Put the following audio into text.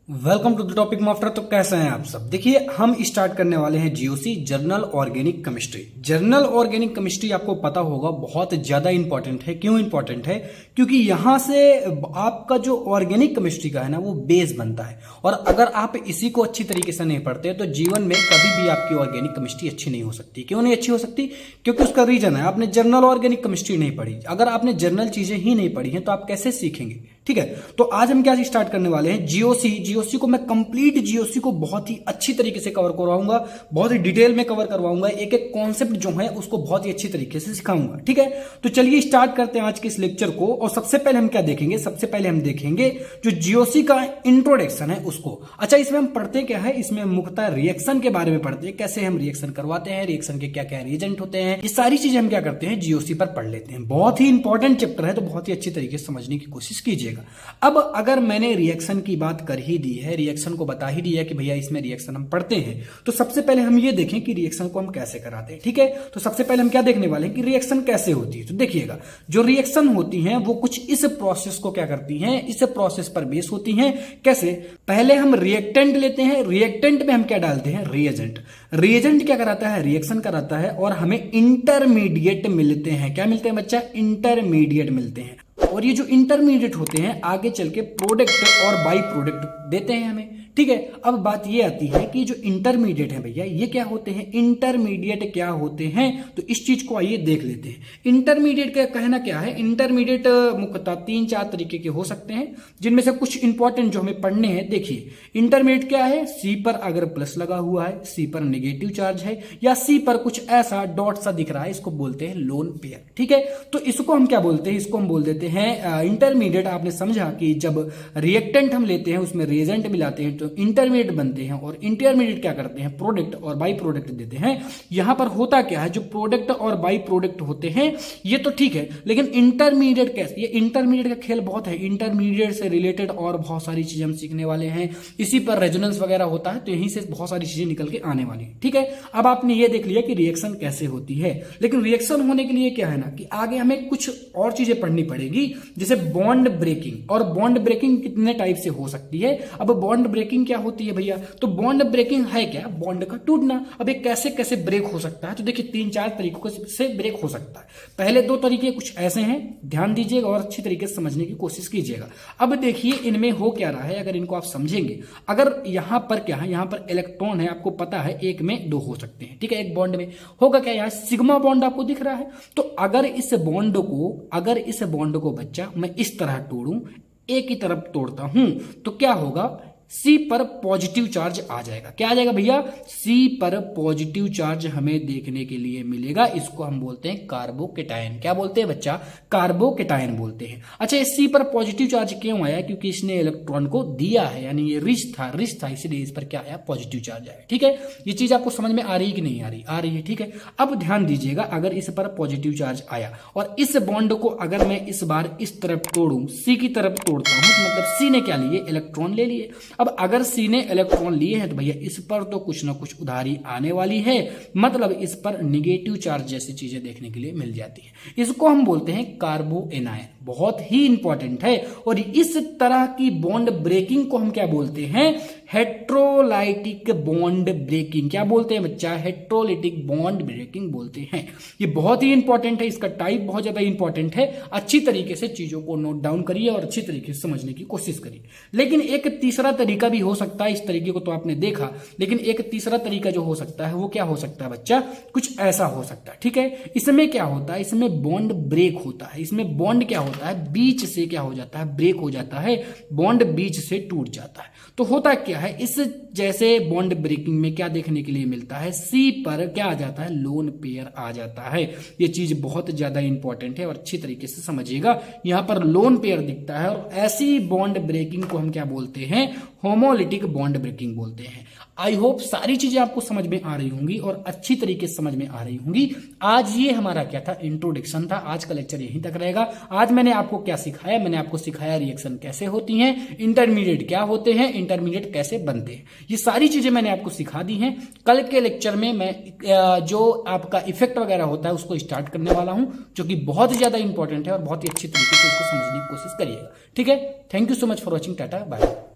Welcome to the topic master. तो कैसे हैं आप सब। देखिए हम स्टार्ट करने वाले हैं GOC journal organic chemistry. Journal organic chemistry आपको पता होगा बहुत ज्यादा इंपॉर्टेंट है। क्यों इंपॉर्टेंट है? क्योंकि यहां से आपका जो ऑर्गेनिक केमिस्ट्री का है ना वो बेस बनता है, और अगर आप इसी को अच्छी तरीके से नहीं पढ़ते तो जीवन में कभी भी आपकी ऑर्गेनिक केमिस्ट्री अच्छी नहीं हो सकती। क्यों नहीं अच्छी हो सकती? क्योंकि उसका रीजन है आपने जर्नल ऑर्गेनिक केमिस्ट्री नहीं पढ़ी। अगर आपने जर्नल चीजें ही नहीं पढ़ी हैं तो आप कैसे सीखेंगे? ठीक है, तो आज हम क्या स्टार्ट करने वाले हैं, जीओसी को मैं कंप्लीट जीओसी को बहुत ही अच्छी तरीके से कवर करवाऊंगा, बहुत ही डिटेल में कवर करवाऊंगा, एक एक कॉन्सेप्ट जो है उसको बहुत ही अच्छी तरीके से सिखाऊंगा। ठीक है, तो चलिए स्टार्ट करते हैं आज के इस लेक्चर को। और सबसे पहले हम क्या देखेंगे? सबसे पहले हम देखेंगे जो जीओसी का इंट्रोडक्शन है उसको। अच्छा, इसमें हम पढ़ते क्या है? इसमें हम मुख्यतः रिएक्शन के बारे में पढ़ते हैं, कैसे हम रिएक्शन करवाते हैं, रिएक्शन के क्या क्या रिएजेंट होते हैं, ये सारी चीजें हम क्या करते हैं जीओसी पर पढ़ लेते हैं। बहुत ही इंपॉर्टेंट चैप्टर है, तो बहुत ही अच्छी तरीके से समझने की कोशिश कीजिएगा। अब अगर मैंने रिएक्शन की बात कर ही दी है, रिएक्शन को बता ही दिया कि भैया इसमें रिएक्शन हम पढ़ते हैं, तो सबसे पहले हम ये देखें कि रिएक्शन को हम कैसे कराते हैं। ठीक है, तो सबसे पहले हम क्या देखने वाले हैं कि रिएक्शन कैसे होती है। तो देखिएगा, जो रिएक्शन होती हैं वो कुछ इस प्रोसेस को क्या करती हैं, इस प्रोसेस पर बेस होती हैं। कैसे? पहले हम रिएक्टेंट लेते हैं, रिएक्टेंट में हम क्या डालते हैं? रिएजेंट। रिएजेंट क्या कराता है? रिएक्शन कराता है, और हमें इंटरमीडिएट मिलते हैं। क्या मिलते हैं बच्चा? इंटरमीडिएट मिलते हैं। और ये जो इंटरमीडिएट होते हैं आगे चल के प्रोडक्ट और बाई प्रोडक्ट देते हैं हमें। ठीक है, अब बात ये आती है कि जो इंटरमीडिएट है भैया ये क्या होते हैं, इंटरमीडिएट क्या होते हैं, तो इस चीज को आइए देख लेते हैं। इंटरमीडिएट का कहना क्या है? इंटरमीडिएट मुख्यतः 3-4 तरीके के हो सकते हैं, जिनमें से कुछ इंपॉर्टेंट जो हमें पढ़ने हैं। देखिए, इंटरमीडिएट क्या है? सी पर अगर प्लस लगा हुआ है, सी पर नेगेटिव चार्ज है, या सी पर कुछ ऐसा डॉट सा दिख रहा है, इसको बोलते हैं लोन पेयर। ठीक है, तो इसको हम क्या बोलते हैं? इसको हम बोल देते हैं इंटरमीडिएट। आपने समझा कि जब रिएक्टेंट हम लेते हैं उसमें रिएजेंट मिलाते हैं तो इंटरमीडिएट बनते हैं, और इंटरमीडिएट क्या करते हैं? प्रोडक्ट और बाई प्रोडक्ट देते हैं। यहां पर होता क्या है, जो प्रोडक्ट और बाई प्रोडक्ट होते हैं ये तो ठीक है, लेकिन इंटरमीडिएट कैसे? ये इंटरमीडिएट का खेल बहुत है। इंटरमीडिएट से रिलेटेड और बहुत सारी चीजें हम सीखने वाले हैं। इसी पर रेजोनेंस वगैरह होता है, तो यहीं से बहुत सारी चीजें निकल के आने वाली है। ठीक है, अब आपने ये देख लिया कि रिएक्शन कैसे होती है, लेकिन रिएक्शन होने के लिए क्या है ना कि आगे हमें कुछ और चीजें पढ़नी पड़ेगी, जैसे बॉन्ड ब्रेकिंग। और बॉन्ड ब्रेकिंग कितने टाइप से हो सकती है? अब बॉन्ड ब्रेकिंग क्या होती है भैया? तो बॉन्ड ब्रेकिंग है क्या? बॉन्ड का टूटना। अब ये कैसे कैसे ब्रेक हो सकता है? तो देखिए 3-4 तरीकों से ब्रेक हो सकता है। पहले 2 तरीके कुछ ऐसे हैं, ध्यान दीजिएगा और अच्छी तरीके से समझने की कोशिश कीजिएगा। अब देखिए इनमें हो क्या रहा है, अगर इनको आप समझेंगे। अगर यहां पर क्या है, यहां पर इलेक्ट्रॉन है, आपको पता है 1 में 2 हो सकते हैं। ठीक है, एक बॉन्ड में होगा क्या, यहां सिग्मा बॉन्ड आपको दिख रहा है। तो अगर इस बॉन्ड को बच्चा मैं इस तरह तोड़ूं, एक ही तरफ तोड़ता हूं, तो क्या होगा? सी पर पॉजिटिव चार्ज आ जाएगा। क्या आ जाएगा भैया? सी पर पॉजिटिव चार्ज हमें देखने के लिए मिलेगा। इसको हम बोलते हैं कार्बोकेटायन। क्या बोलते हैं बच्चा? कार्बोकेटायन बोलते हैं। अच्छा, इस सी पर पॉजिटिव चार्ज क्यों आया? क्योंकि इसने इलेक्ट्रॉन को दिया है, यानी ये रिच था, इसलिए इस पर क्या आया? पॉजिटिव चार्ज आया। ठीक है, ये चीज आपको समझ में आ रही कि नहीं आ रही? आ रही है। ठीक है, अब ध्यान दीजिएगा, अगर इस पर पॉजिटिव चार्ज आया और इस बॉन्ड को अगर मैं इस बार इस तरफ तोड़ूं, सी की तरफ तोड़ता हूं, तो मतलब सी ने क्या लिए? इलेक्ट्रॉन ले लिए। अब अगर सी ने इलेक्ट्रॉन लिए हैं तो भैया इस पर तो कुछ ना कुछ उधारी आने वाली है, मतलब इस पर निगेटिव चार्ज जैसी चीजें देखने के लिए मिल जाती है। इसको हम बोलते हैं कार्बो एनायन। बहुत ही इंपॉर्टेंट है। और इस तरह की बॉन्ड ब्रेकिंग को हम क्या बोलते हैं? Heterolytic bond breaking. क्या बोलते हैं बच्चा? हेट्रोलाइटिक बॉन्ड ब्रेकिंग बोलते हैं। ये बहुत ही इंपॉर्टेंट है, इसका टाइप बहुत ज्यादा इंपॉर्टेंट है। अच्छी तरीके से चीजों को नोट डाउन करिए और अच्छी तरीके से समझने की कोशिश करिए। लेकिन एक तीसरा तरीका भी हो सकता है। इस तरीके को तो आपने देखा, लेकिन एक तीसरा तरीका जो हो सकता है वो क्या हो सकता है बच्चा? कुछ ऐसा हो सकता है। ठीक है, इसमें क्या होता है? इसमें बॉन्ड ब्रेक होता है। इसमें बॉन्ड क्या होता है? बीच से क्या हो जाता है? ब्रेक हो जाता है, बॉन्ड बीच से टूट जाता है। तो होता क्या है, इस जैसे बॉन्ड ब्रेकिंग में क्या देखने के लिए मिलता है? सी पर क्या आ जाता है? लोन पेयर आ जाता है। ये चीज बहुत ज्यादा इंपॉर्टेंट है और अच्छी तरीके से समझिएगा। यहां पर लोन पेयर दिखता है, और ऐसी बॉन्ड ब्रेकिंग को हम क्या बोलते हैं? होमोलिटिक बॉन्ड ब्रेकिंग बोलते हैं। आई होप सारी चीजें आपको समझ में आ रही होंगी और अच्छी तरीके से समझ में आ रही होंगी। आज ये हमारा क्या था? इंट्रोडक्शन था। आज का लेक्चर यहीं तक रहेगा। आज मैंने आपको क्या सिखाया? मैंने आपको सिखाया रिएक्शन कैसे होती हैं, इंटरमीडिएट क्या होते हैं, इंटरमीडिएट कैसे बनते हैं। ये सारी चीजें मैंने आपको सिखा दी हैं। कल के लेक्चर में मैं जो आपका इफेक्ट वगैरह होता है उसको स्टार्ट करने वाला हूं, जो कि बहुत ज्यादा इंपॉर्टेंट है, और बहुत ही अच्छी तरीके से इसको समझने की कोशिश करिएगा। ठीक है, thank you so much for watching. Tata, bye.